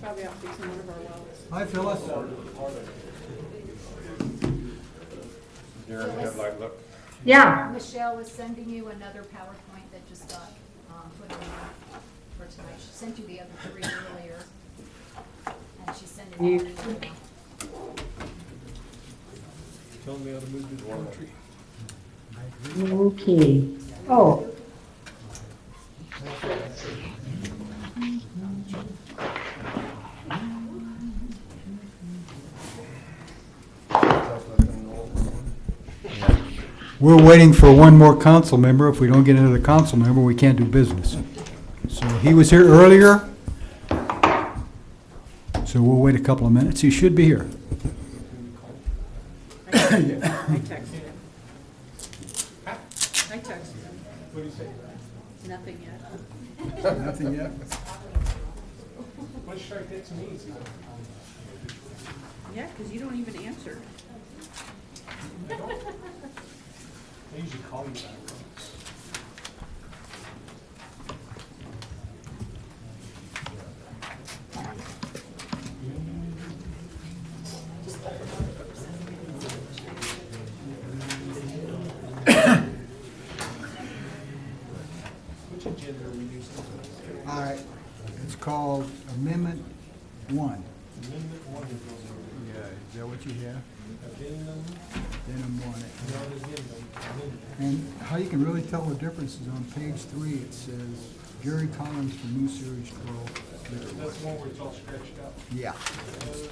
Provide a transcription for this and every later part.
probably out fixing one of our wells. Hi, Phyllis. Yeah. Michelle is sending you another PowerPoint that just got put in for tonight. She sent you the other three earlier, and she's sending you one now. Tell me how to move this one tree. Okay. Oh. We're waiting for one more council member. If we don't get another council member, we can't do business. So he was here earlier. So we'll wait a couple of minutes. He should be here. I texted him. I texted him. What do you say? Nothing yet. Nothing yet. Let's try to get some easy. Yeah, because you don't even answer. I usually call you back. Which agenda are we using? All right. It's called Amendment 1. Amendment 1 is Yeah, is that what you have? addendum, Then I'm on it. not addendum, amendment. And how you can really tell the difference is on page 3, it says Jerry Collins for New Series 12. That's the one where it's all scratched out. Yeah,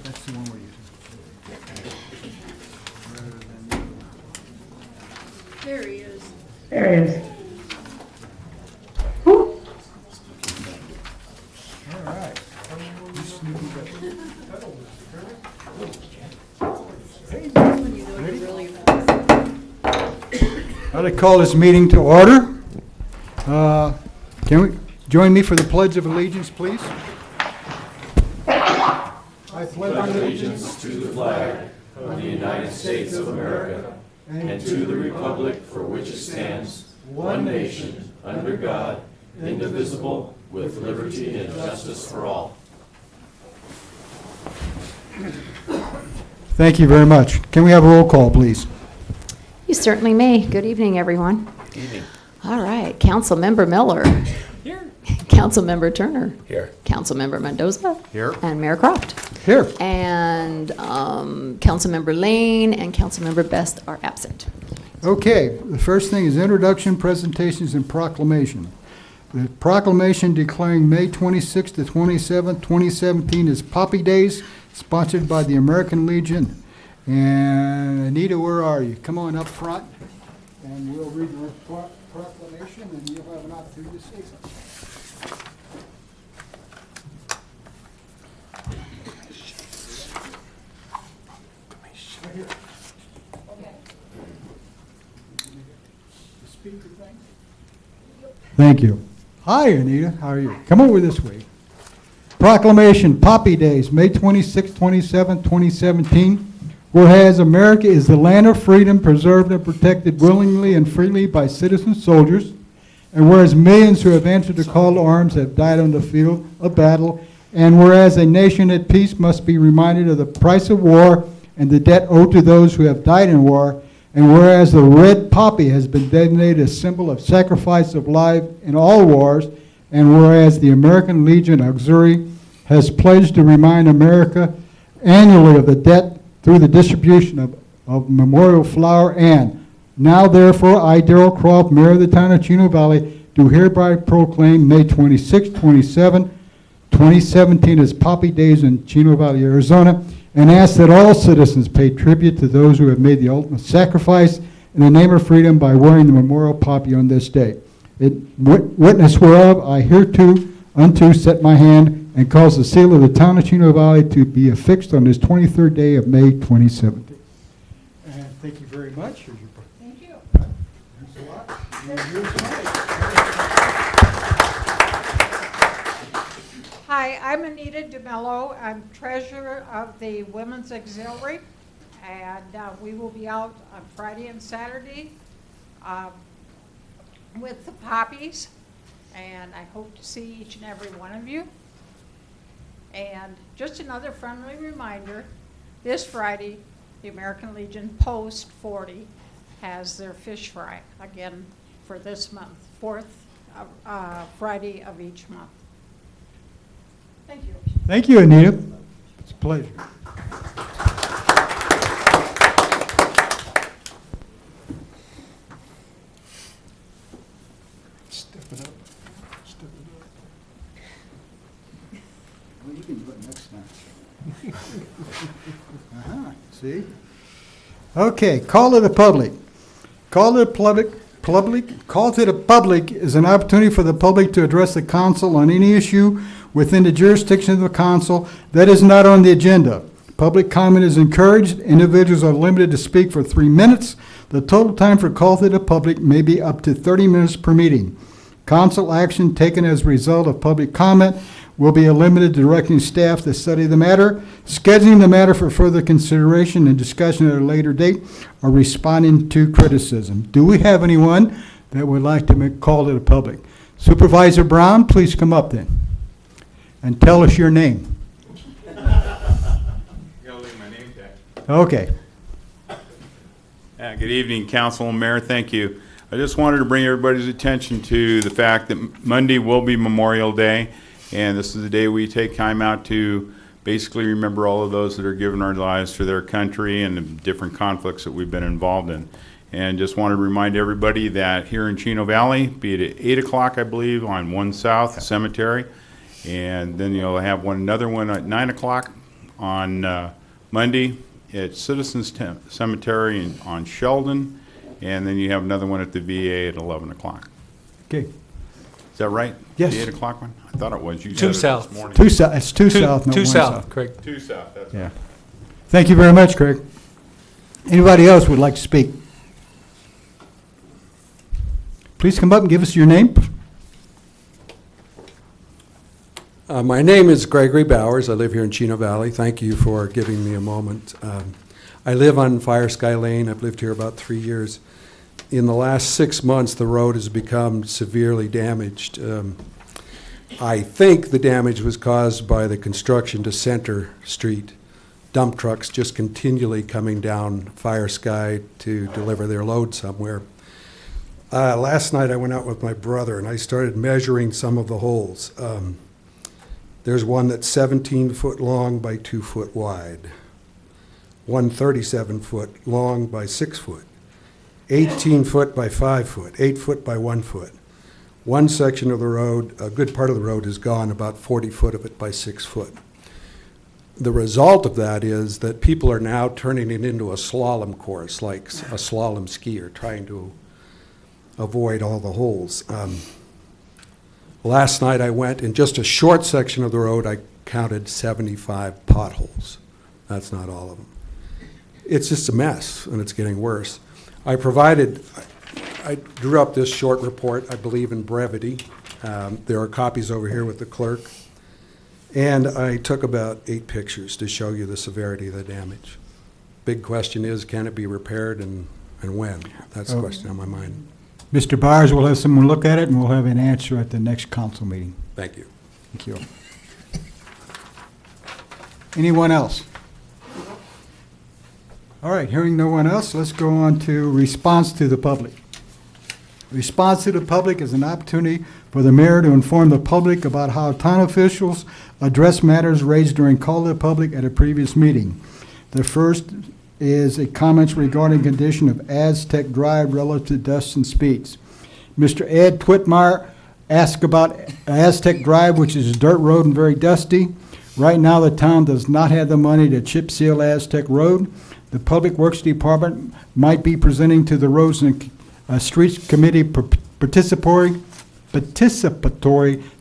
that's the one we're using. Rather than the other one. There he is. There it is. Whew. All right. You sneaky bit. When you know you're really I'd like to call this meeting to order. Can we join me for the Pledge of Allegiance, please? I pledge Allegiance to the flag of the United States of America and to the republic for which it stands, one nation, under God, indivisible, with liberty and justice for all. Thank you very much. Can we have a roll call, please? You certainly may. Good evening, everyone. Evening. All right, Councilmember Miller. Here. Councilmember Turner. Here. Councilmember Mendoza. Here. And Mayor Croft. Here. And Councilmember Lane and Councilmember Best are absent. Okay, the first thing is introduction, presentations, and proclamation. The proclamation declaring May 26th to 27th, 2017 is Poppy Days, sponsored by the American Legion. And Anita, where are you? Come on up front, and we'll read the proclamation, and you'll have an opportunity to say something. Right here. The speaker thing? Thank you. Hi, Anita. How are you? Come over this way. Proclamation, Poppy Days, May 26, 27, 2017. Whereas America is the land of freedom, preserved and protected willingly and freely by citizen soldiers, and whereas millions who have answered the call to arms have died on the field of battle, and whereas a nation at peace must be reminded of the price of war and the debt owed to those who have died in war, and whereas the red poppy has been designated a symbol of sacrifice of life in all wars, and whereas the American Legion Auxiliary has pledged to remind America annually of the debt through the distribution of memorial flower, and now therefore I, Darrell Croft, Mayor of the town of Chino Valley, do hereby proclaim May 26, 27, 2017 as Poppy Days in Chino Valley, Arizona, and ask that all citizens pay tribute to those who have made the ultimate sacrifice in the name of freedom by wearing the memorial poppy on this day. Witness whereof I hereunto set my hand and cause the seal of the town of Chino Valley to be affixed on this 23rd day of May 2017. And thank you very much. Here's your Thank you. Thanks a lot. And here's mine. Hi, I'm Anita DeMello. I'm treasurer of the Women's Auxiliary, and we will be out on Friday and Saturday with the poppies, and I hope to see each and every one of you. And just another friendly reminder, this Friday, the American Legion Post 40 has their fish fry again for this month, fourth Friday of each month. Thank you. Thank you, Anita. It's a pleasure. Step it up. Step it Well, you can do it next time. See? Okay, call to the public. Call to the call to the public is an opportunity for the public to address the council on any issue within the jurisdiction of the council that is not on the agenda. Public comment is encouraged. Individuals are limited to speak for 3 minutes. The total time for call to the public may be up to 30 minutes per meeting. Council action taken as a result of public comment will be limited to directing staff to study the matter, scheduling the matter for further consideration and discussion at a later date, or responding to criticism. Do we have anyone that would like to make call to the public? Supervisor Brown, please come up then and tell us your name. Gotta leave my name tag. Okay. Good evening, Council and Mayor. Thank you. I just wanted to bring everybody's attention to the fact that Monday will be Memorial Day, and this is the day we take time out to basically remember all of those that are giving our lives for their country and the different conflicts that we've been involved in. And just wanted to remind everybody that here in Chino Valley, be it at 8 o'clock, I believe, on 1 South Cemetery, and then you'll have another one at 9 o'clock on Monday at Citizens Cemetery on Sheldon, and then you have another one at the VA at 11 o'clock. Okay. Is that right? Yes. The 8 o'clock one? I thought it was. You said Two it south. this morning. It's two south, no Two one south, correct. 2 South, that's Yeah. Thank you very much, Craig. Anybody else would like to speak? Please come up and give us your name. My name is Gregory Bowers. I live here in Chino Valley. Thank you for giving me a moment. I live on Fire Sky Lane. I've lived here about 3 years. In the last 6 months, the road has become severely damaged. I think the damage was caused by the construction to Center Street. Dump trucks just continually coming down Fire Sky to deliver their load somewhere. Last night I went out with my brother and I started measuring some of the holes. There's one that's 17 foot long by 2 foot wide, one 37 foot long by 6 foot, 18 foot by 5 foot, 8 foot by 1 foot. One section of the road, a good part of the road is gone, about 40 foot of it by 6 foot. The result of that is that people are now turning it into a slalom course, like a slalom skier, trying to avoid all the holes. Last night I went, in just a short section of the road, I counted 75 potholes. That's not all of them. It's just a mess, and it's getting worse. I drew up this short report. I believe in brevity. There are copies over here with the clerk. And I took about 8 pictures to show you the severity of the damage. Big question is, can it be repaired and when? That's the question on my mind. Mr. Byers will have someone look at it, and we'll have an answer at the next council meeting. Thank you. Thank you. Anyone else? All right, hearing no one else, let's go on to response to the public. Response to the public is an opportunity for the mayor to inform the public about how town officials address matters raised during call to the public at a previous meeting. The first is a comments regarding condition of Aztec Drive relative to dust and speeds. Mr. Ed Twitmeyer asked about Aztec Drive, which is a dirt road and very dusty. Right now, the town does not have the money to chip seal Aztec Road. The Public Works Department might be presenting to the Roads and Streets Committee participatory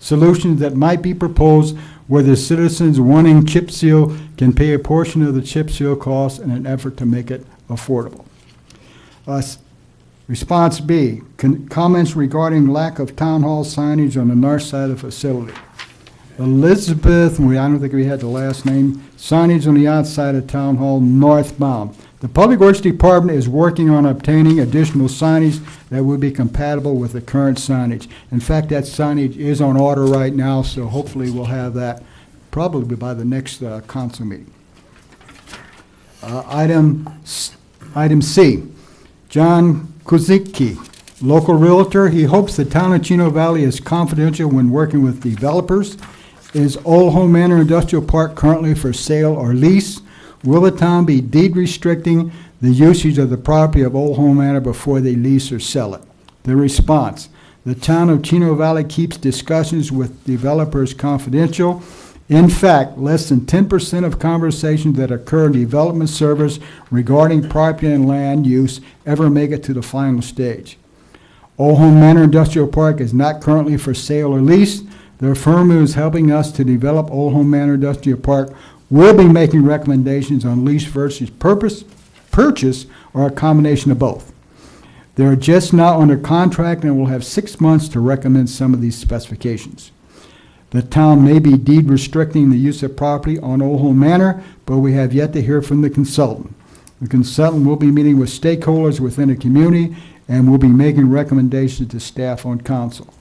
solutions that might be proposed where the citizens wanting chip seal can pay a portion of the chip seal cost in an effort to make it affordable. Response B, comments regarding lack of town hall signage on the north side of the facility. Elizabeth, I don't think we had the last name, signage on the outside of town hall northbound. The Public Works Department is working on obtaining additional signage that would be compatible with the current signage. In fact, that signage is on order right now, so hopefully we'll have that probably by the next council meeting. Item C, John Kuzicki, local realtor. He hopes the town of Chino Valley is confidential when working with developers. Is Old Home Manor Industrial Park currently for sale or lease? Will the town be deed restricting the usage of the property of Old Home Manor before they lease or sell it? The response, the town of Chino Valley keeps discussions with developers confidential. In fact, less than 10% of conversations that occur in development service regarding property and land use ever make it to the final stage. Old Home Manor Industrial Park is not currently for sale or lease. The firm who is helping us to develop Old Home Manor Industrial Park will be making recommendations on lease versus purchase, or a combination of both. They are just now under contract and will have 6 months to recommend some of these specifications. The town may be deed restricting the use of property on Old Home Manor, but we have yet to hear from the consultant. The consultant will be meeting with stakeholders within the community and will be making recommendations to staff on council.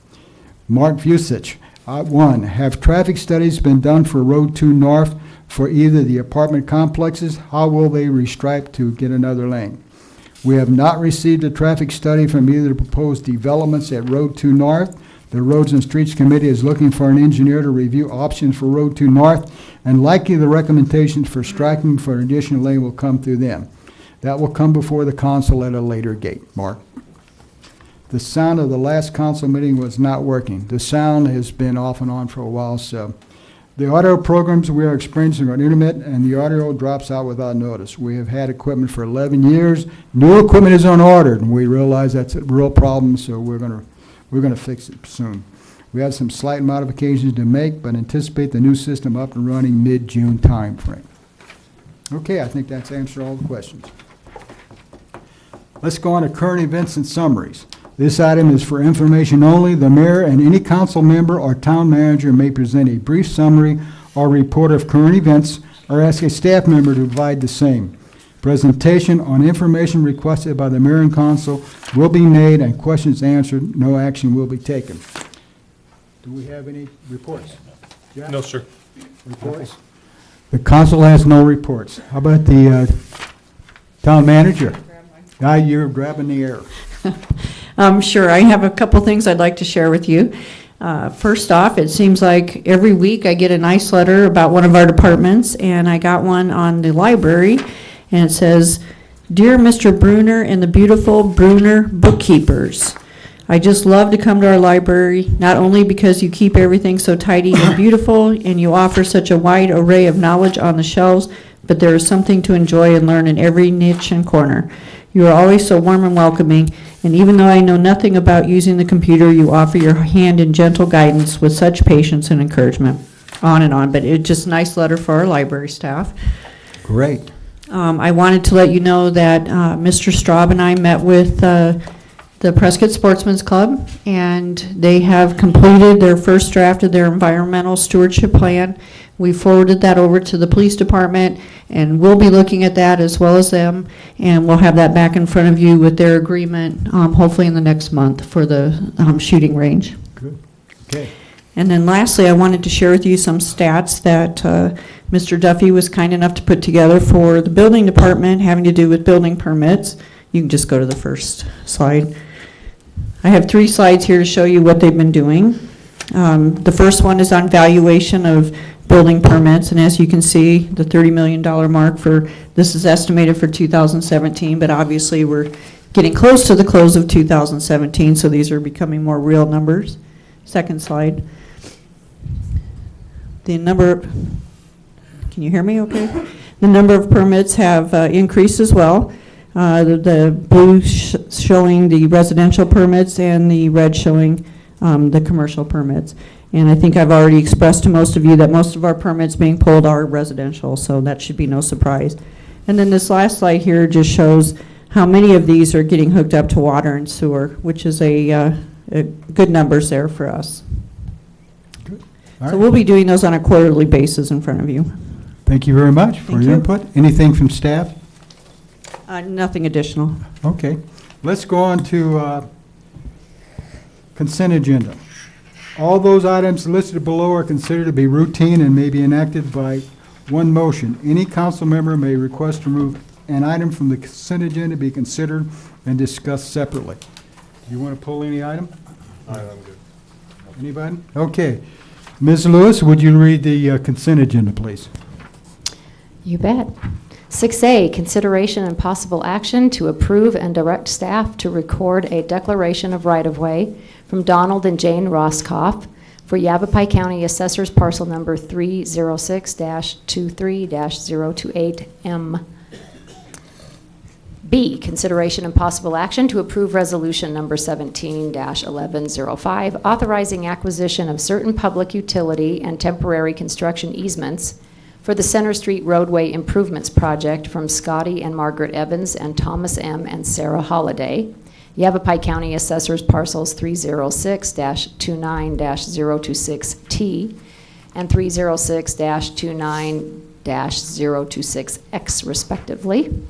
Mark Vucic, 1, have traffic studies been done for Road 2 North for either the apartment complexes? How will they restripe to get another lane? We have not received a traffic study from either the proposed developments at Road 2 North. The Roads and Streets Committee is looking for an engineer to review options for Road 2 North, and likely the recommendations for striking for an additional lane will come through them. That will come before the council at a later date. Mark? The sound of the last council meeting was not working. The sound has been off and on for a while, so. The audio programs we are experiencing are intermittent, and the audio drops out without notice. We have had equipment for 11 years. New equipment is on order, and we realize that's a real problem, so we're gonna fix it soon. We have some slight modifications to make, but anticipate the new system up and running mid-June timeframe. Okay, I think that's answered all the questions. Let's go on to current events and summaries. This item is for information only. The mayor and any council member or town manager may present a brief summary or report of current events or ask a staff member to provide the same. Presentation on information requested by the mayor and council will be made and questions answered. No action will be taken. Do we have any reports? Jack? No, sir. Reports? The council has no reports. How about the town manager? Now you're grabbing the air. Sure, I have a couple things I'd like to share with you. First off, it seems like every week I get a nice letter about one of our departments, and I got one on the library, and it says, "Dear Mr. Bruner and the beautiful Bruner bookkeepers, I just love to come to our library, not only because you keep everything so tidy and beautiful, and you offer such a wide array of knowledge on the shelves, but there is something to enjoy and learn in every niche and corner. You are always so warm and welcoming, and even though I know nothing about using the computer, you offer your hand in gentle guidance with such patience and encouragement." On and on, but it's just a nice letter for our library staff. Great. I wanted to let you know that Mr. Straub and I met with the Prescott Sportsman's Club, and they have completed their first draft of their environmental stewardship plan. We forwarded that over to the police department, and we'll be looking at that as well as them, and we'll have that back in front of you with their agreement, hopefully in the next month for the shooting range. Good. Okay. And then lastly, I wanted to share with you some stats that Mr. Duffy was kind enough to put together for the building department having to do with building permits. You can just go to the first slide. I have 3 slides here to show you what they've been doing. The first one is on valuation of building permits, and as you can see, the $30 million mark for, this is estimated for 2017, but obviously we're getting close to the close of 2017, so these are becoming more real numbers. Second slide. The number, can you hear me okay? The number of permits have increased as well. The blue showing the residential permits and the red showing the commercial permits. And I think I've already expressed to most of you that most of our permits being pulled are residential, so that should be no surprise. And then this last slide here just shows how many of these are getting hooked up to water and sewer, which is a good numbers there for us. Good. So we'll be doing those on a quarterly basis in front of you. Thank you very much for Thank your you. input. Anything from staff? Nothing additional. Okay. Let's go on to consent agenda. All those items listed below are considered to be routine and may be enacted by one motion. Any council member may request to remove an item from the consent agenda to be considered and discussed separately. Do you want to pull any item? I'm good. Anybody? Okay. Ms. Lewis, would you read the consent agenda, please? You bet. 6A, consideration and possible action to approve and direct staff to record a declaration of right-of-way from Donald and Jane Roscoff for Yavapai County Assessor's Parcel Number 306-23-028M. B, consideration and possible action to approve resolution number 17-1105, authorizing acquisition of certain public utility and temporary construction easements for the Center Street Roadway Improvements Project from Scotty and Margaret Evans and Thomas M. and Sarah Holliday, Yavapai County Assessors Parcels 306-29-026T and 306-29-026X respectively.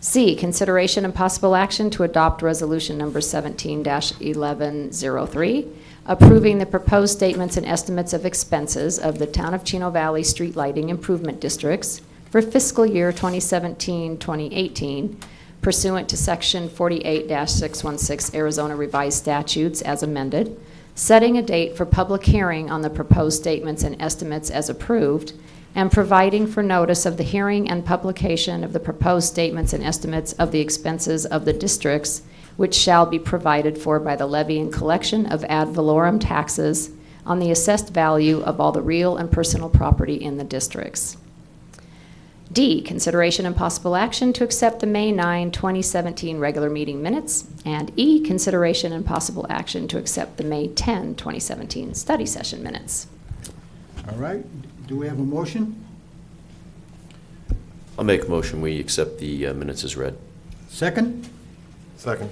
C, consideration and possible action to adopt resolution number 17-1103, approving the proposed statements and estimates of expenses of the Town of Chino Valley Street Lighting Improvement Districts for fiscal year 2017-2018 pursuant to Section 48-616 Arizona Revised Statutes as amended, setting a date for public hearing on the proposed statements and estimates as approved, and providing for notice of the hearing and publication of the proposed statements and estimates of the expenses of the districts, which shall be provided for by the levy and collection of ad valorem taxes on the assessed value of all the real and personal property in the districts. D, consideration and possible action to accept the May 9, 2017 regular meeting minutes, and E, consideration and possible action to accept the May 10, 2017 study session minutes. All right. Do we have a motion? I'll make a motion, we accept the minutes as read. Second? Second.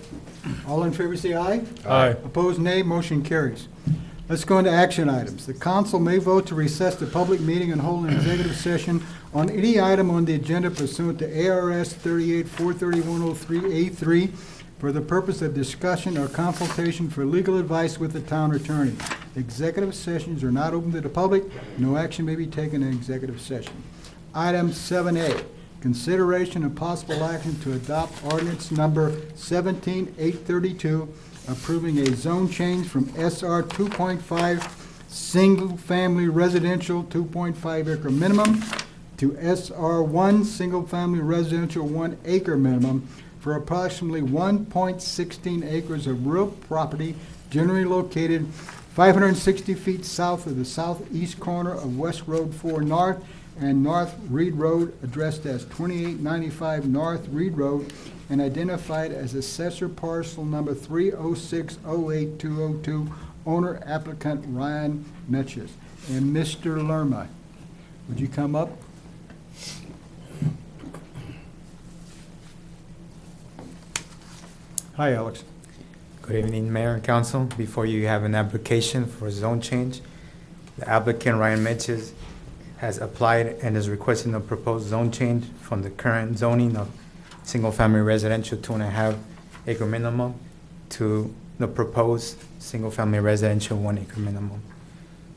All in favor say aye. Aye. Opposed, nay. Motion carries. Let's go into action items. The council may vote to recess the public meeting and hold an executive session on any item on the agenda pursuant to ARS 38-43103A3 for the purpose of discussion or consultation for legal advice with the town attorney. Executive sessions are not open to the public. No action may be taken in executive session. Item 7A, consideration and possible action to adopt ordinance number 17832, approving a zone change from SR 2.5 single-family residential 2.5 acre minimum to SR 1 single-family residential 1 acre minimum for approximately 1.16 acres of real property generally located 560 feet south of the southeast corner of West Road 4 North and North Reed Road, addressed as 2895 North Reed Road, and identified as assessor parcel number 306-08202, owner applicant Ryan Metches. And Mr. Lerma, would you come up? Hi, Alex. Good evening, Mayor and Council. Before you have an application for zone change, the applicant, Ryan Metches, has applied and is requesting a proposed zone change from the current zoning of single-family residential 2.5 acre minimum to the proposed single-family residential 1 acre minimum.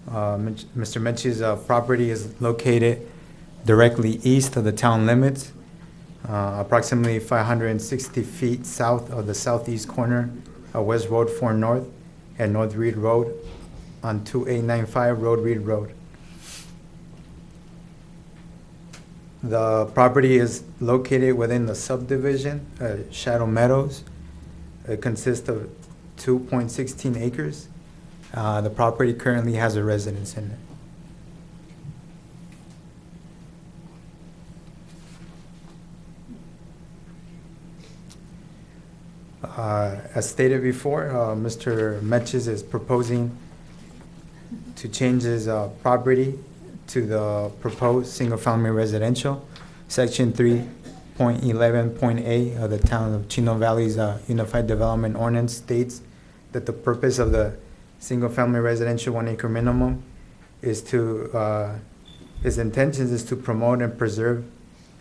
Mr. Metches' property is located directly east of the town limits, approximately 560 feet south of the southeast corner of West Road 4 North and North Reed Road on 2895 Road Reed Road. The property is located within the subdivision, Shadow Meadows. It consists of 2.16 acres. The property currently has a residence in it. As stated before, Mr. Metches is proposing to change his property to the proposed single-family residential. Section 3.11.a of the Town of Chino Valley's Unified Development Ordinance states that the purpose of the single-family residential 1 acre minimum is to, his intentions is to promote and preserve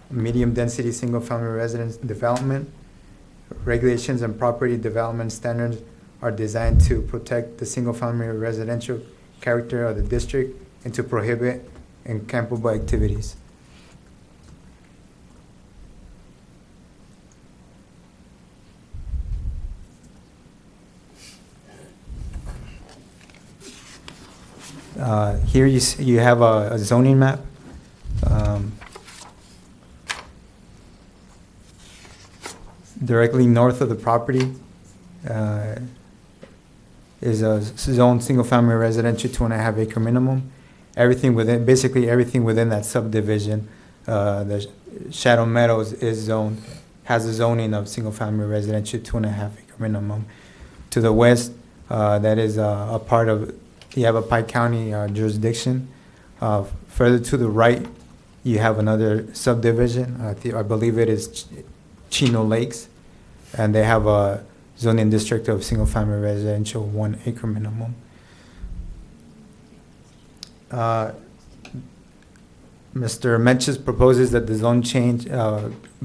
medium-density single-family residence development. Regulations and property development standards are designed to protect the single-family residential character of the district and to prohibit incampable activities. Here you have a zoning map. Directly north of the property is a zone single-family residential 2.5 acre minimum. Basically everything within that subdivision, the Shadow Meadows has a zoning of single-family residential 2.5 acre minimum. To the west, that is a part of Yavapai County jurisdiction. Further to the right, you have another subdivision. I believe it is Chino Lakes, and they have a zoning district of single-family residential 1 acre minimum. Mr. Menches proposes that the zone change,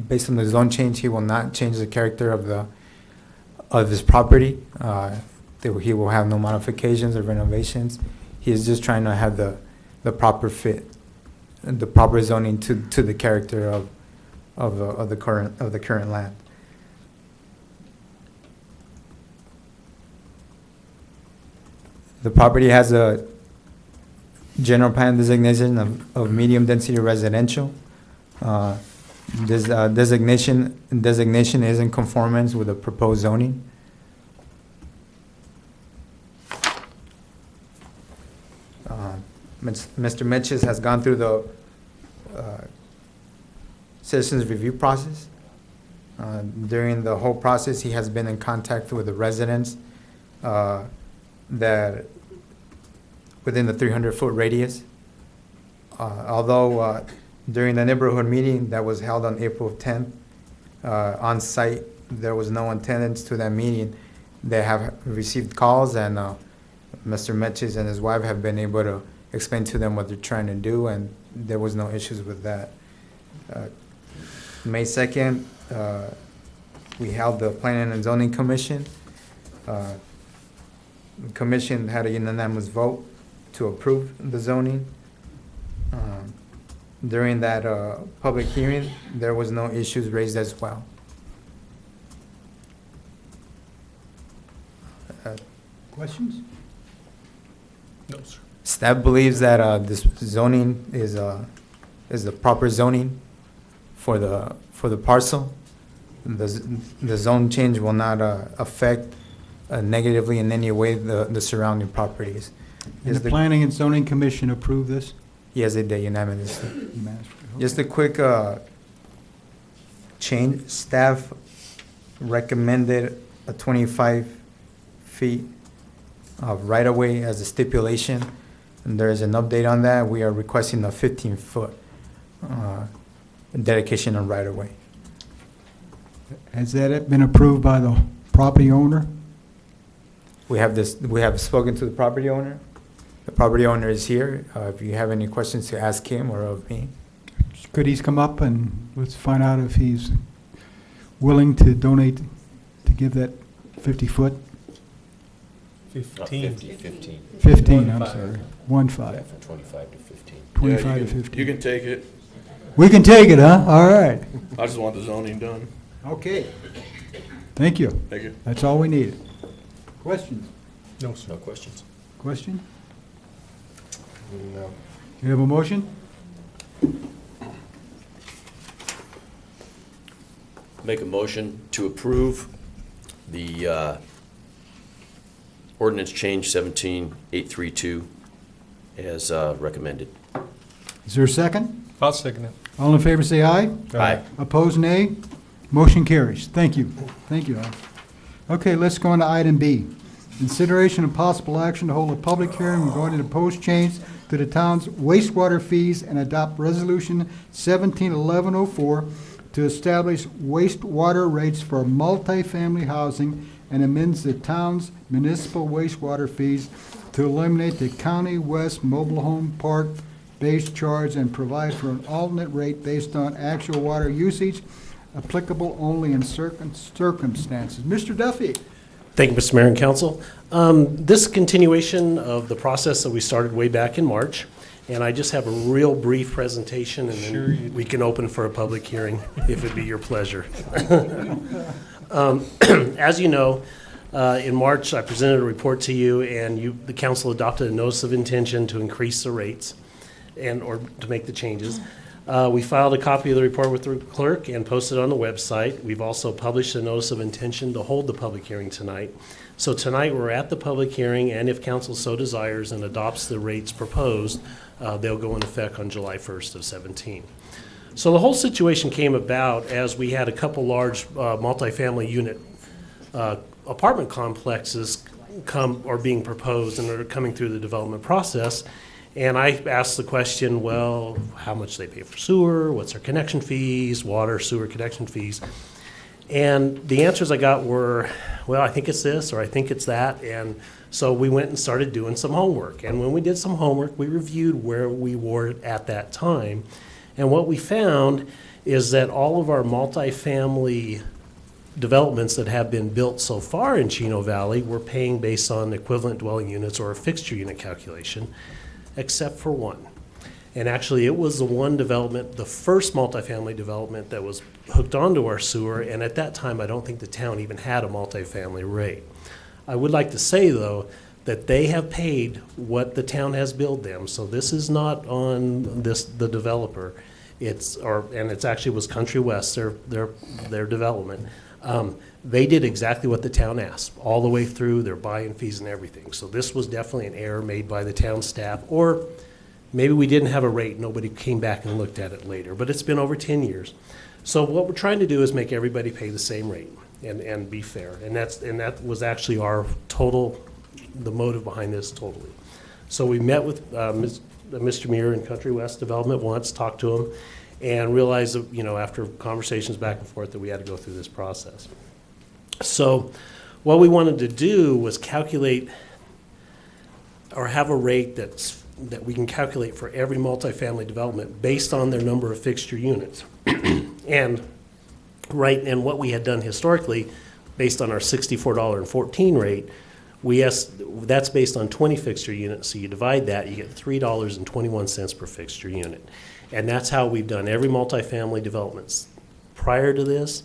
based on the zone change, he will not change the character of his property. He will have no modifications or renovations. He is just trying to have the proper fit, the proper zoning to the character of the current land. The property has a general plan designation of medium density residential. This designation is in conformance with the proposed zoning. Mr. Menches has gone through the citizens review process. During the whole process, he has been in contact with the residents that within the 300-foot radius. Although during the neighborhood meeting that was held on April 10th, on site, there was no attendance to that meeting. They have received calls, and Mr. Menches and his wife have been able to explain to them what they're trying to do, and there was no issues with that. May 2nd, we held the Planning and Zoning Commission. The commission had a unanimous vote to approve the zoning. During that public hearing, there was no issues raised as well. Questions? No, sir. Staff believes that this zoning is the proper zoning for the parcel. The zone change will not affect negatively in any way the surrounding properties. And Just the Planning and Zoning Commission approved this? Yes, they did unanimously. Just a quick change. Staff recommended a 25 feet of right-of-way as a stipulation. And there is an update on that. We are requesting a 15-foot dedication of right-of-way. Has that been approved by the property owner? We have spoken to the property owner. The property owner is here. If you have any questions to ask him or of me. Could he come up and let's find out if he's willing to donate, to give that 50-foot? 15. 15, I'm sorry. 1-5. From 25 to 15. 25 to 15. You can take it. We can take it, huh? All right. I just want the zoning done. Okay. Thank you. Thank you. That's all we needed. Questions? No, sir. No questions? Question? No. You have a motion? Make a motion to approve the ordinance change 17832 as recommended. Is there a second? I'll second it. All in favor say aye. Aye. Opposed, nay. Motion carries. Thank you. Thank you, Al. Okay, let's go on to item B. Consideration and possible action to hold a public hearing regarding the proposed change to the town's wastewater fees and adopt Resolution 171104 to establish wastewater rates for multifamily housing and amends the town's municipal wastewater fees to eliminate the County West Mobile Home Park base charge and provide for an alternate rate based on actual water usage applicable only in certain circumstances. Mr. Duffy. Thank you, Mr. Mayor and Council. This is a continuation of the process that we started way back in March, and I just have a real brief presentation, and then we can open for a public hearing, if it'd be your pleasure. As you know, in March, I presented a report to you, and the council adopted a notice of intention to increase the rates or to make the changes. We filed a copy of the report with the clerk and posted it on the website. We've also published a notice of intention to hold the public hearing tonight. So tonight, we're at the public hearing, and if council so desires and adopts the rates proposed, they'll go into effect on July 1st of 17. So the whole situation came about as we had a couple large multifamily unit apartment complexes being proposed and are coming through the development process. And I asked the question, well, how much they pay for sewer, what's their connection fees, water, sewer connection fees. And the answers I got were, well, I think it's this or I think it's that. And so we went and started doing some homework. And when we did some homework, we reviewed where we were at that time. And what we found is that all of our multifamily developments that have been built so far in Chino Valley were paying based on equivalent dwelling units or a fixture unit calculation, except for one. And actually, it was the one development, the first multifamily development that was hooked onto our sewer, and at that time, I don't think the town even had a multifamily rate. I would like to say, though, that they have paid what the town has billed them, so this is not on the developer. It's actually was Country West, their development. They did exactly what the town asked, all the way through their buy-in fees and everything. So this was definitely an error made by the town staff, or maybe we didn't have a rate, nobody came back and looked at it later, but it's been over 10 years. So what we're trying to do is make everybody pay the same rate and be fair. And that was actually the motive behind this totally. So we met with Mr. Muir in Country West Development once, talked to him, and realized that, after conversations back and forth that we had to go through this process. So what we wanted to do was calculate or have a rate that we can calculate for every multifamily development based on their number of fixture units. And what we had done historically, based on our $64.14 rate, that's based on 20 fixture units. So you divide that, you get $3.21 per fixture unit. And that's how we've done every multifamily developments prior to this.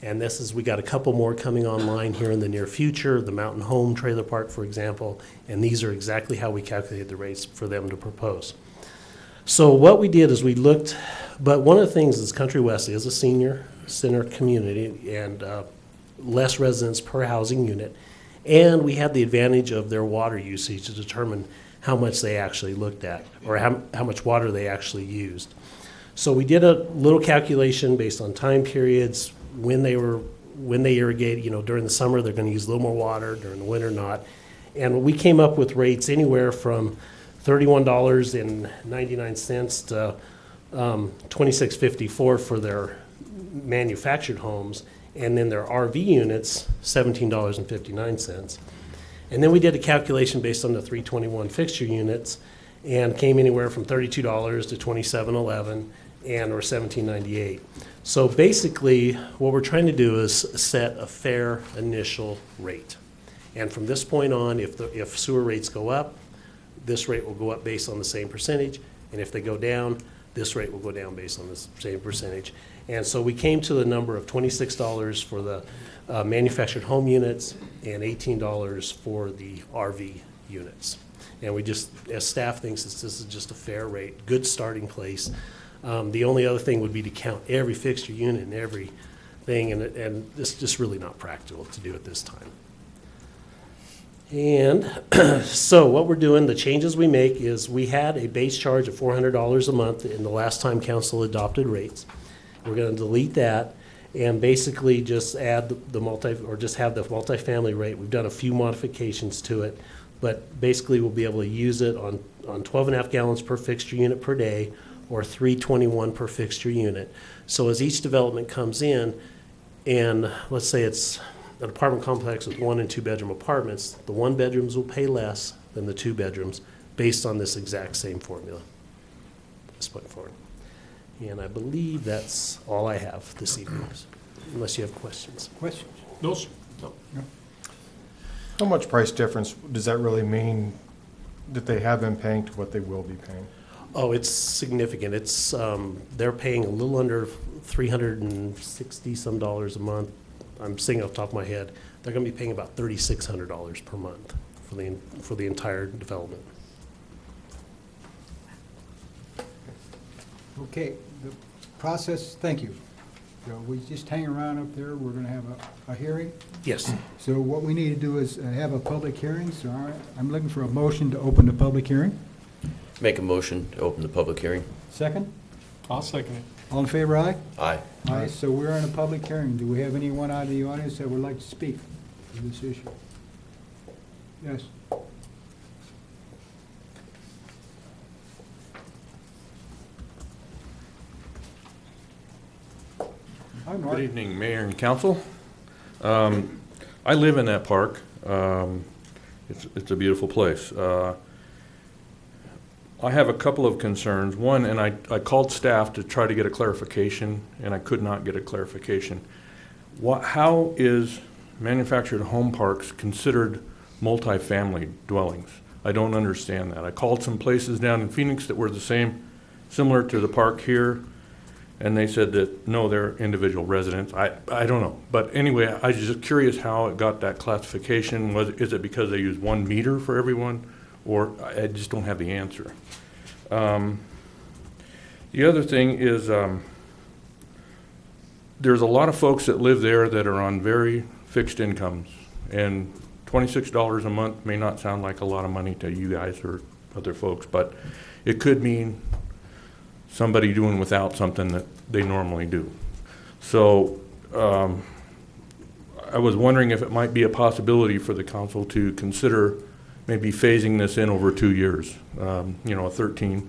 And we got a couple more coming online here in the near future, the Mountain Home Trailer Park, for example, and these are exactly how we calculated the rates for them to propose. So what we did is we looked, but one of the things is Country West is a senior center community and less residents per housing unit, and we had the advantage of their water usage to determine how much they actually looked at or how much water they actually used. So we did a little calculation based on time periods, when they irrigate, during the summer, they're going to use a little more water, during the winter, not. And we came up with rates anywhere from $31.99 to $26.54 for their manufactured homes, and then their RV units, $17.59. And then we did a calculation based on the 321 fixture units and came anywhere from $32 to $27.11 or $17.98. So basically, what we're trying to do is set a fair initial rate. And from this point on, if sewer rates go up, this rate will go up based on the same percentage. And if they go down, this rate will go down based on the same percentage. And so we came to the number of $26 for the manufactured home units and $18 for the RV units. And we just, as staff thinks this is just a fair rate, good starting place. The only other thing would be to count every fixture unit and everything, and it's just really not practical to do at this time. And so what we're doing, the changes we make is we had a base charge of $400 a month in the last time council adopted rates. We're going to delete that and basically just add have the multifamily rate. We've done a few modifications to it, but basically we'll be able to use it on 12.5 gallons per fixture unit per day, or $3.21 per fixture unit. So as each development comes in, and let's say it's an apartment complex with 1 and 2 bedroom apartments, the 1 bedrooms will pay less than the 2 bedrooms based on this exact same formula. This point forward. And I believe that's all I have this evening, unless you have questions. Questions? No, sir. No. How much price difference does that really mean that they have been paying to what they will be paying? Oh, it's significant. It's, they're paying a little under $360-some a month. I'm saying off the top of my head. They're gonna be paying about $3,600 per month for the entire development. Okay, the process, thank you. So we just hang around up there, we're gonna have a hearing. Yes. So what we need to do is have a public hearing, so I'm looking for a motion to open the public hearing. Make a motion to open the public hearing. Second? I'll second it. All in favor, aye? Aye. Aye, so we're in a public hearing. Do we have anyone out of the audience that would like to speak to this issue? Yes. Hi, Mark. Good evening, Mayor and Council. I live in that park. It's a beautiful place. I have a couple of concerns. One, and I called staff to try to get a clarification, and I could not get a clarification. How is manufactured home parks considered multifamily dwellings? I don't understand that. I called some places down in Phoenix that were the same, similar to the park here, and they said that, no, they're individual residents. I don't know. But anyway, I was just curious how it got that classification. Is it because they use 1 meter for everyone? Or I just don't have the answer. The other thing is there's a lot of folks that live there that are on very fixed incomes. And $26 a month may not sound like a lot of money to you guys or other folks, but it could mean somebody doing without something that they normally do. So I was wondering if it might be a possibility for the council to consider maybe phasing this in over 2 years. A $13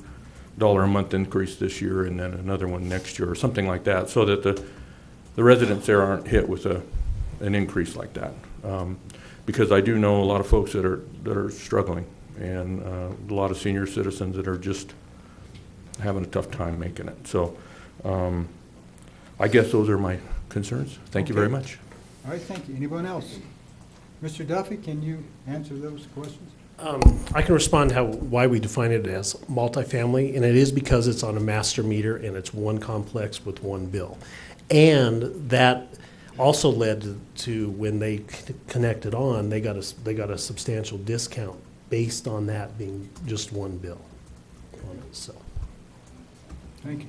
a month increase this year and then another one next year or something like that, so that the residents there aren't hit with an increase like that. Because I do know a lot of folks that are struggling, and a lot of senior citizens that are just having a tough time making it. So I guess those are my concerns. Thank you very much. All right, thank you. Anyone else? Mr. Duffy, can you answer those questions? I can respond why we define it as multifamily, and it is because it's on a master meter and it's one complex with one bill. And that also led to when they connected on, they got a substantial discount based on that being just one bill on it, so. Thank you.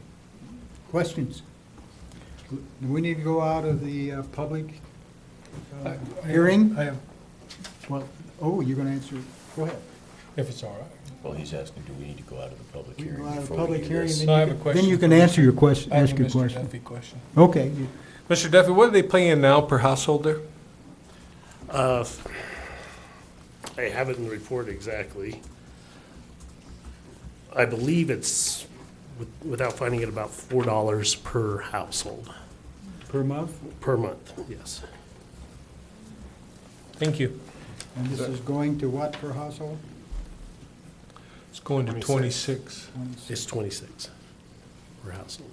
Questions? Do we need to go out of the public hearing? I have, Well, oh, you're going to answer. Go ahead. if it's all right. Well, he's asking, do we need to go out of the public We can hearing? go out of the before we public do hearing, this? then So I you have a can- question then you can for answer your Mr. question, I have ask a your Mr. question. Duffy question. Okay. Mr. Duffy, what are they paying now per household there? I have it in the report exactly. I believe it's, without finding it, about $4 per household, Per month? per month, yes. Thank you. And this is going to what per household? It's going to 26. 26. It's 26 per household.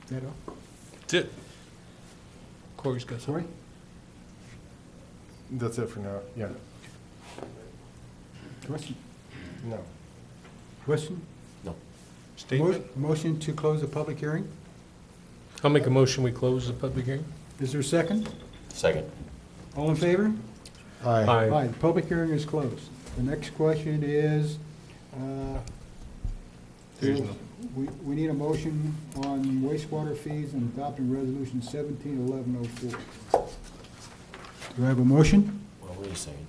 Is that all? That's it. Corey's got something. Corey? That's it for now, yeah. Question? No. Question? Statement? Motion to close the public hearing? I'll make a motion, we close the public hearing. Is there a second? Second. All in favor? Aye. Aye, the public hearing is closed. The next question is, There's no- we need a motion on wastewater fees and adopting resolution 171104. Do I have a motion? Well, wait a second.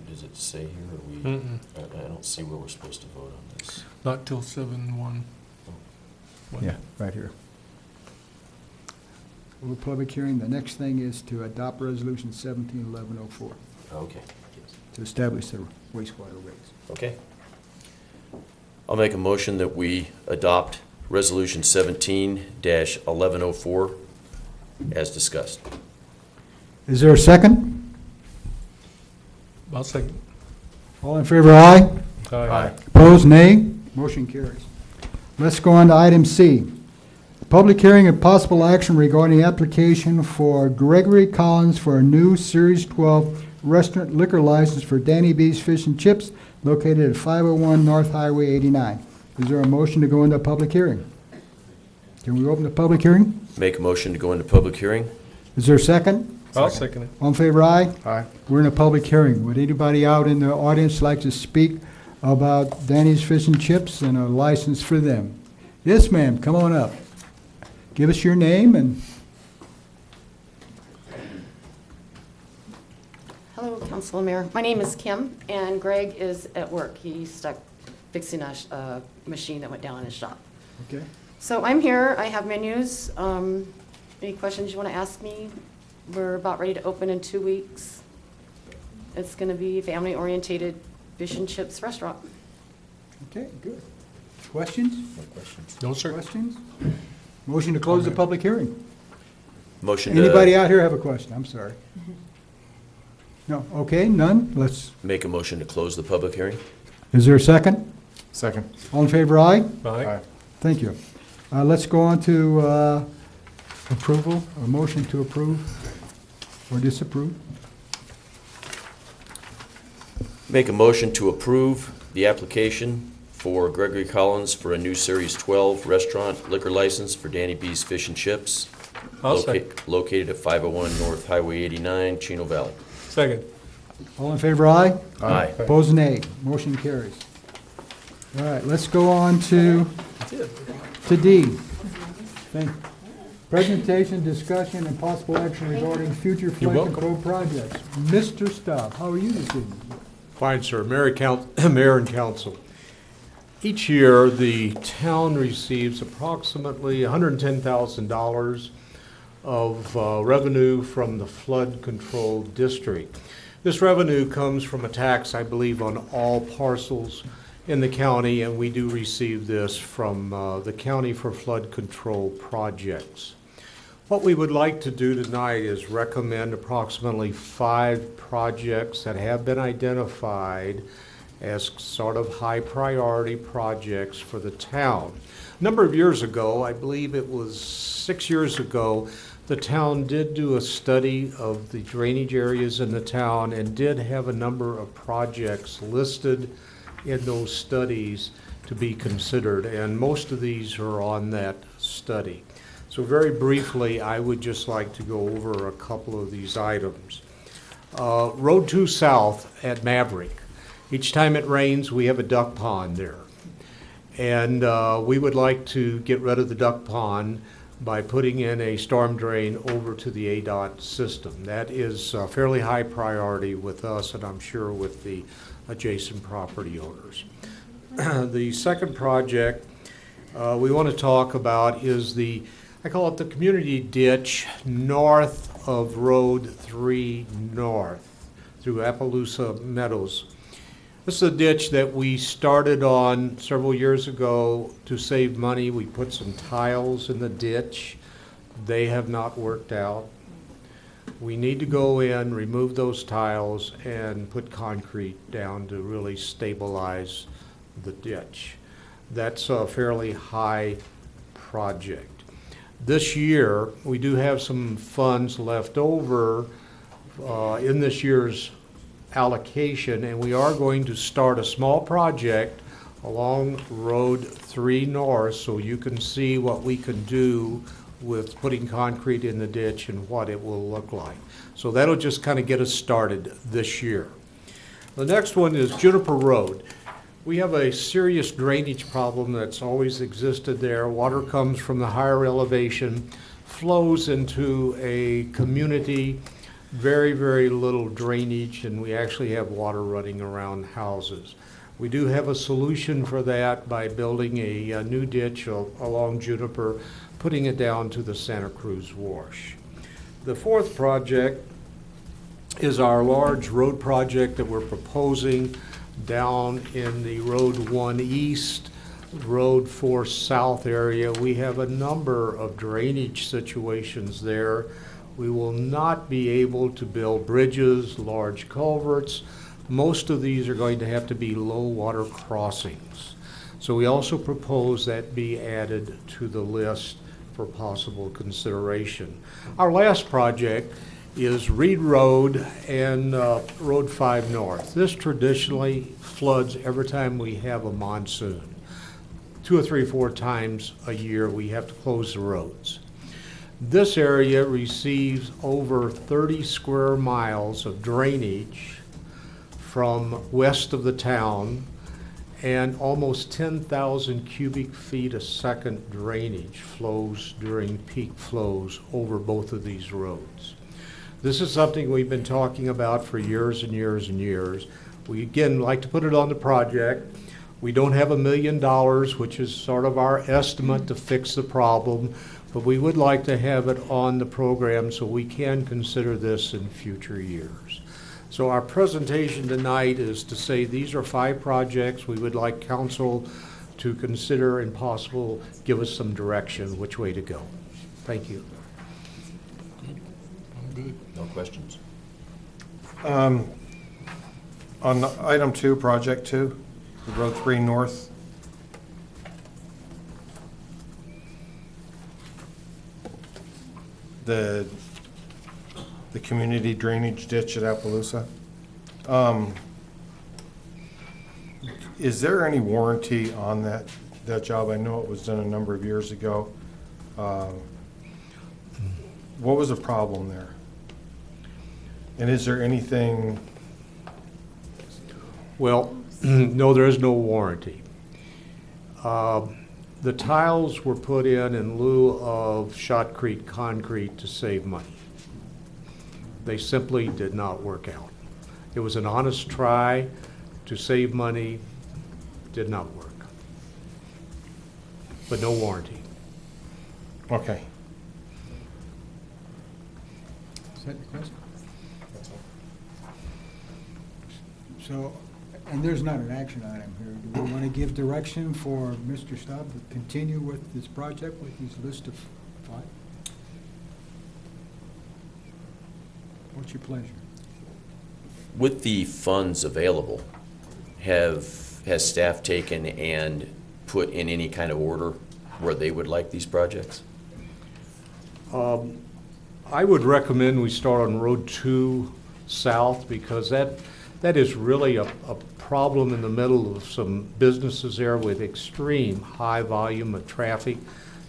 Does it say here, or we, Mm-mm. I don't see where we're supposed to vote on this. Not till 7/1. Right here. Well, public hearing, the next thing is to adopt resolution 171104 Okay. to establish the wastewater rates. Okay. I'll make a motion that we adopt Resolution 17-1104 as discussed. Is there a second? I'll second. All in favor, aye? Aye. Opposed, nay? Motion carries. Let's go on to item C. Public hearing and possible action regarding the application for Gregory Collins for a new Series 12 restaurant liquor license for Danny B's Fish and Chips located at 501 North Highway 89. Is there a motion to go into public hearing? Can we open the public hearing? Make a motion to go into public hearing. Is there a second? I'll second it. All in favor, aye? Aye. We're in a public hearing. Would anybody out in the audience like to speak about Danny's Fish and Chips and a license for them? Yes, ma'am, come on up. Give us your name and... Hello, Council and Mayor. My name is Kim, and Greg is at work. He's stuck fixing a machine that went down in his shop. Okay. So I'm here. I have menus. Any questions you want to ask me? We're about ready to open in 2 weeks. It's going to be a family-oriented fish and chips restaurant. Okay, good. Questions? No questions. No, sir. Questions? Motion to close the public hearing. Motion to... Anybody out here have a question? I'm sorry. No, okay, none? Let's, Make a motion to close the public hearing. is there a second? Second. All in favor, aye? Aye. Thank you. Let's go on to approval, a motion to approve or disapprove. Make a motion to approve the application for Gregory Collins for a new Series 12 restaurant liquor license for Danny B's Fish and Chips located at 501 North Highway 89, Chino Valley. Second. All in favor, aye? Aye. Opposed, nay. Motion carries. All right, let's go on to D. Presentation, discussion, and possible action regarding future flood control projects. Mr. Staub, how are you this evening? Fine, sir. Mayor and Council. Each year, the town receives approximately $110,000 of revenue from the flood control district. This revenue comes from a tax, I believe, on all parcels in the county, and we do receive this from the county for flood control projects. What we would like to do tonight is recommend approximately 5 projects that have been identified as sort of high priority projects for the town. A number of years ago, I believe it was 6 years ago, the town did do a study of the drainage areas in the town and did have a number of projects listed in those studies to be considered, and most of these are on that study. So very briefly, I would just like to go over a couple of these items. Road 2 South at Maverick. Each time it rains, we have a duck pond there. And we would like to get rid of the duck pond by putting in a storm drain over to the ADOT system. That is a fairly high priority with us, and I'm sure with the adjacent property owners. The second project we want to talk about is I call it the community ditch north of Road 3 North through Appaloosa Meadows. This is a ditch that we started on several years ago to save money. We put some tiles in the ditch. They have not worked out. We need to go in, remove those tiles, and put concrete down to really stabilize the ditch. That's a fairly high project. This year, we do have some funds left over in this year's allocation, and we are going to start a small project along Road 3 North so you can see what we can do with putting concrete in the ditch and what it will look like. So that'll just kind of get us started this year. The next one is Juniper Road. We have a serious drainage problem that's always existed there. Water comes from the higher elevation, flows into a community, very, very little drainage, and we actually have water running around houses. We do have a solution for that by building a new ditch along Juniper, putting it down to the Santa Cruz Wash. The fourth project is our large road project that we're proposing down in the Road 1 East, Road 4 South area. We have a number of drainage situations there. We will not be able to build bridges, large culverts. Most of these are going to have to be low water crossings. So we also propose that be added to the list for possible consideration. Our last project is Reed Road and Road 5 North. This traditionally floods every time we have a monsoon. 2 or 3 or 4 times a year we have to close the roads. This area receives over 30 square miles of drainage from west of the town, and almost 10,000 cubic feet a second drainage flows during peak flows over both of these roads. This is something we've been talking about for years and years and years. We again like to put it on the project. We don't have $1 million, which is sort of our estimate to fix the problem, but we would like to have it on the program so we can consider this in future years. So our presentation tonight is to say these are 5 projects we would like council to consider and possible give us some direction which way to go. Thank you. No questions. On item 2, project 2, the Road 3 North. The community drainage ditch at Appaloosa. Is there any warranty on that job? I know it was done a number of years ago. What was the problem there? And is there anything? Well, no, there is no warranty. The tiles were put in lieu of shotcrete concrete to save money. They simply did not work out. It was an honest try to save money, did not work. But no warranty. Okay. Is that your question? So, and there's not an action item here. Do we want to give direction for Mr. Staub to continue with this project with his list of 5? What's your pleasure? With the funds available, has staff taken and put in any kind of order where they would like these projects? I would recommend we start on Road 2 South, because that is really a problem in the middle of some businesses there with extreme high volume of traffic.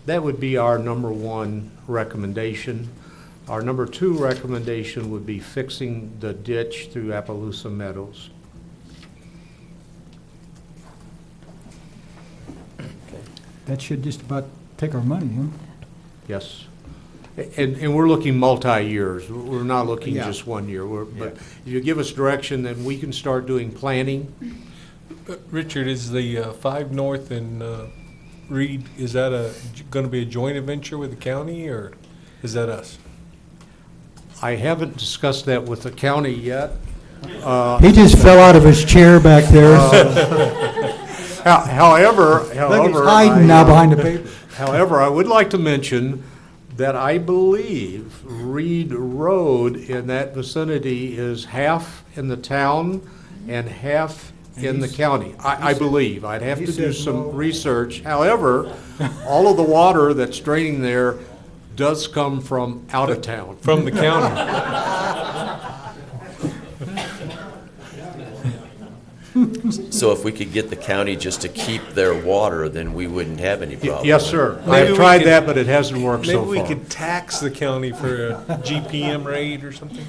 That would be our number 1 recommendation. Our number 2 recommendation would be fixing the ditch through Appaloosa Meadows. That should just about take our money, huh? Yes. And we're looking multi-years. We're not looking just 1 year. But if you give us direction, then we can start doing planning. Richard, is the 5 North and Reed, is that going to be a joint venture with the county, or is that us? I haven't discussed that with the county yet. He just fell out of his chair back there. However, he's hiding now behind the paper. However, I would like to mention that I believe Reed Road in that vicinity is half in the town and half in the county. I believe. I'd have to do some research. However, all of the water that's draining there does come from out of town. From the county. So if we could get the county just to keep their water, then we wouldn't have any problem. Yes, sir. I've tried that, but it hasn't worked so far. Maybe we could tax the county for a GPM rate or something?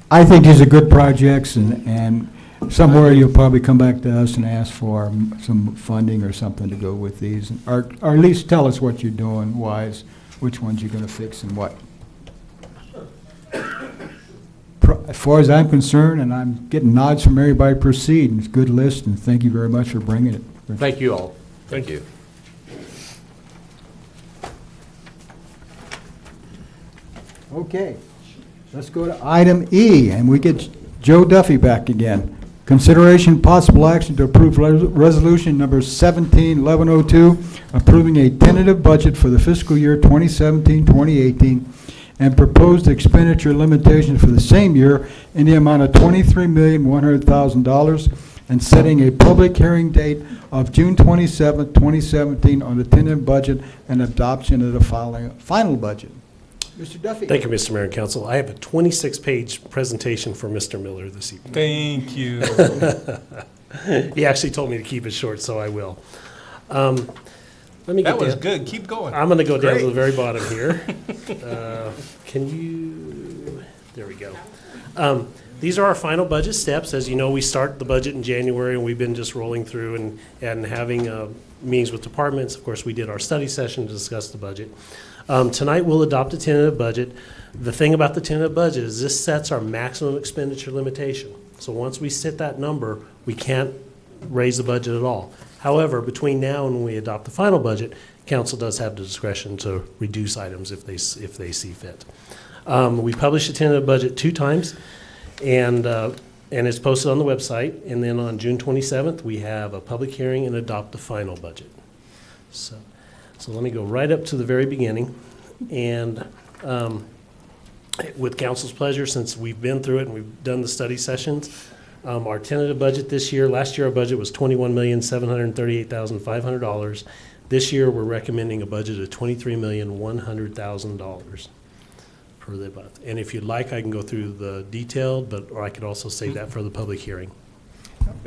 I think these are good projects, and somewhere you'll probably come back to us and ask for some funding or something to go with these, or at least tell us what you're doing, wise, which ones you're going to fix and what. As far as I'm concerned, and I'm getting nods from everybody, proceed. It's a good list, and thank you very much for bringing it. Thank you all. Thank you. Okay, let's go to item E, and we get Joe Duffy back again. Consideration possible action to approve resolution number 17-1102, approving a tentative budget for the fiscal year 2017-2018 and proposed expenditure limitations for the same year in the amount of $23,100,000 and setting a public hearing date of June 27, 2017 on the tentative budget and adoption of the final budget. Mr. Duffy. Thank you, Mr. Mayor and Council. I have a 26-page presentation for Mr. Miller this evening. Thank you. He actually told me to keep it short, so I will. Let me That get was down- good. Keep going. I'm going to go down to Great. the very bottom here. Can you, there we go. These are our final budget steps. As you know, we start the budget in January, and we've been just rolling through and having meetings with departments. Of course, we did our study session to discuss the budget. Tonight, we'll adopt a tentative budget. The thing about the tentative budget is this sets our maximum expenditure limitation. So once we set that number, we can't raise the budget at all. However, between now and when we adopt the final budget, council does have the discretion to reduce items if they see fit. We publish the tentative budget 2 times, and it's posted on the website. And then on June 27th, we have a public hearing and adopt the final budget. So let me go right up to the very beginning. And with council's pleasure, since we've been through it and we've done the study sessions, our tentative budget this year, last year our budget was $21,738,500. This year we're recommending a budget of $23,100,000 per the above. And if you'd like, I can go through the detailed, or I could also save that for the public hearing.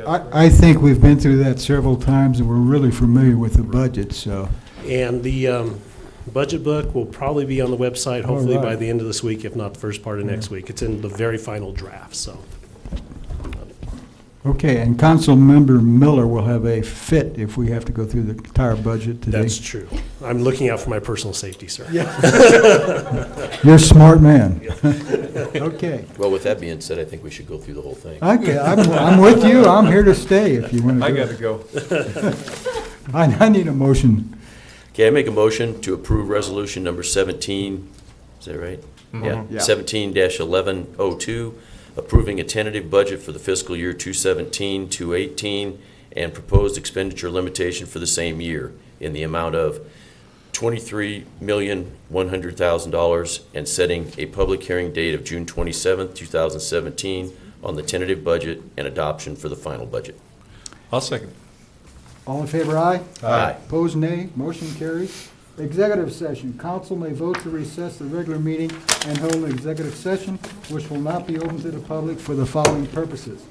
I think we've been through that several times, and we're really familiar with the budget, so. And the budget book will probably be on the website hopefully by the end of this week, if not the first part of next week. It's in the very final draft, so. Okay, and Council Member Miller will have a fit if we have to go through the entire budget today. That's true. I'm looking out for my personal safety, sir. You're a smart man. Okay. Well, with that being said, I think we should go through the whole thing. Okay, I'm with you. I'm here to stay if you want to I do got to it. go. I need a motion. Okay, I make a motion to approve resolution number 17, is that right? Yeah. 17-1102, approving a tentative budget for the fiscal year 2017-218 and proposed expenditure limitation for the same year in the amount of $23,100,000 and setting a public hearing date of June 27th, 2017 on the tentative budget and adoption for the final budget. I'll second. All in favor, aye? Aye. Opposed, nay. Motion carries. Executive session. Council may vote to recess the regular meeting and hold an executive session, which will not be open to the public for the following purposes.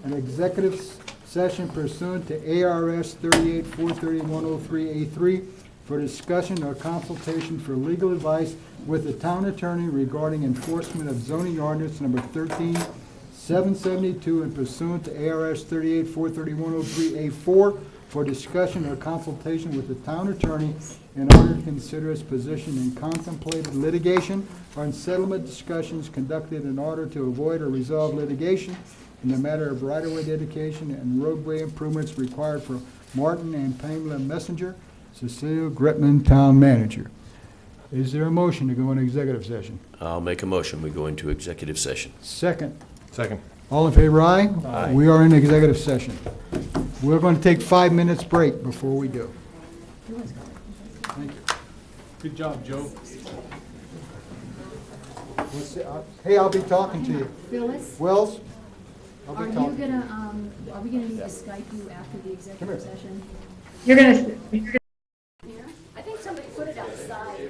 An executive session pursuant to ARS 38-431-03A3 for discussion or consultation for legal advice with the town attorney regarding enforcement of zoning ordinance number 13-772 and pursuant to ARS 38-431-03A4 for discussion or consultation with the town attorney in order to consider its position in contemplated litigation or in settlement discussions conducted in order to avoid or resolve litigation in the matter of right-of-way dedication and roadway improvements required for Martin and Pamela Messenger, Cecilia Gretman, Town Manager. Is there a motion to go into executive session? I'll make a motion, we go into executive session. Second. Second. All in favor, aye? Aye. We are in executive session. We're going to take 5 minutes break before we go. Thank you. Good job, Joe. Hey, I'll be talking to you. Phyllis, Wells? I'll are be you talking. gonna, are we gonna need to Skype you after the executive session? You're gonna, Here? I think somebody put it outside.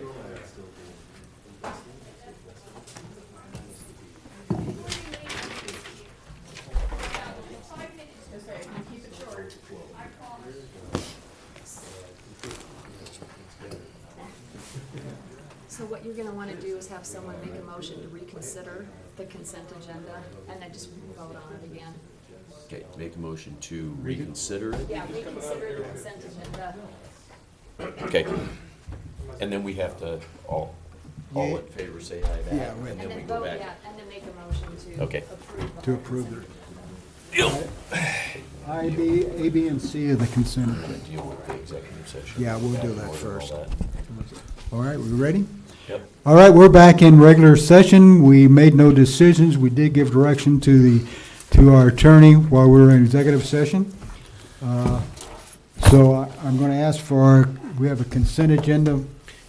So what you're gonna wanna do is have someone make a motion to reconsider the consent agenda, and then just vote on it again. Okay, make a motion to reconsider it. Yeah, reconsider the consent agenda. Okay. And then we have to, all in favor say aye back, Yeah, and then we And go vote, back. yeah, and then make a motion to Okay. approve. the To whole approve consent I, B, A, B, and C are the consent agenda. Deal with the executive session. Yeah, we'll do Back in that order, first. all that. All right, we ready? Yep. All right, we're back in regular session. We made no decisions. We did give direction to our attorney while we were in executive session. So I'm going to ask we have a consent agenda.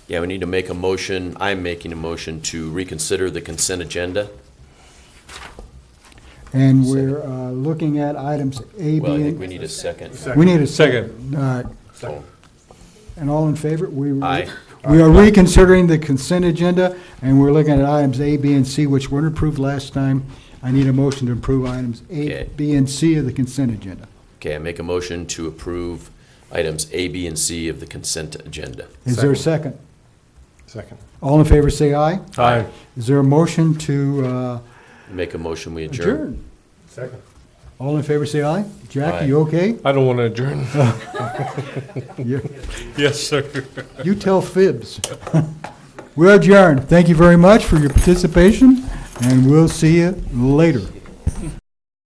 Yeah, we need to make a motion, I'm making a motion to reconsider the consent agenda. And we're looking at items A, Well, I B, think we and... need a second. We need a second. All right. Oh, And all in favor? Aye. We are reconsidering the consent agenda, and we're looking at items A, B, and C, which weren't approved last time. I need a motion to approve items A, Okay. B, and C of the consent agenda. Okay, I make a motion to approve items A, B, and C of the consent agenda. Is there a second? Second. All in favor, say aye. Aye. Is there a motion to Make a motion, we adjourn. adjourn? Second. All in favor, say aye. Jack, Aye. you okay? I don't want to adjourn. You- Yes, sir. You tell fibs. We're adjourned. Thank you very much for your participation, and we'll see you later.